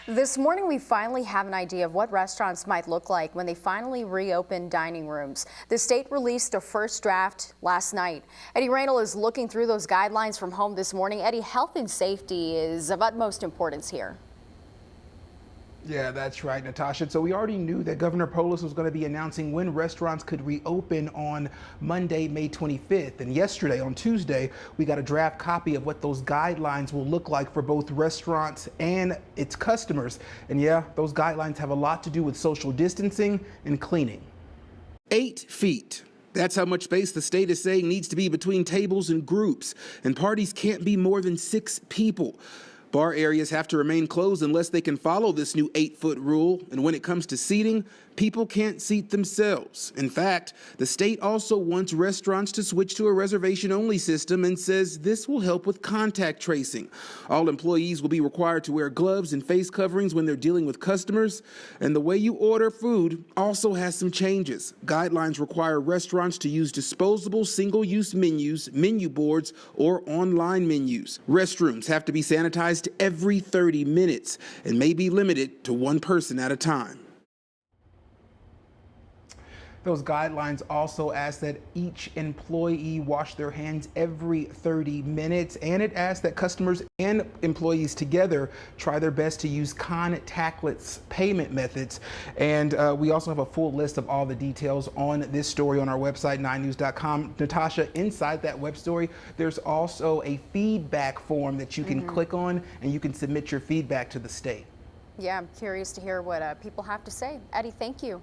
This morning, we finally have an idea of what restaurants might look like when they finally reopen dining rooms. The state released a first draft last night. Eddie Randall is looking through those guidelines from home this morning. Eddie, health and safety is of utmost importance here. Yeah, that's right, Natasha. So we already knew that Governor Polis was going to be announcing when restaurants could reopen on Monday, May 25th. And yesterday, on Tuesday, we got a draft copy of what those guidelines will look like for both restaurants and its customers. And yeah, those guidelines have a lot to do with social distancing and cleaning. 8 feet. That's how much space the state is saying needs to be between tables and groups. And parties can't be more than 6 people. Bar areas have to remain closed unless they can follow this new 8-foot rule. And when it comes to seating, people can't seat themselves. In fact, the state also wants restaurants to switch to a reservation-only system and says this will help with contact tracing. All employees will be required to wear gloves and face coverings when they're dealing with customers. And the way you order food also has some changes. Guidelines require restaurants to use disposable single-use menus, menu boards, or online menus. Restrooms have to be sanitized every 30 minutes and may be limited to 1 person at a time. Those guidelines also ask that each employee wash their hands every 30 minutes, and it asks that customers and employees together try their best to use contactless payment methods. And we also have a full list of all the details on this story on our website, 9news.com. Natasha, inside that web story, there's also a feedback form that you can click on, and you can submit your feedback to the state. Yeah, I'm curious to hear what people have to say. Eddie, thank you.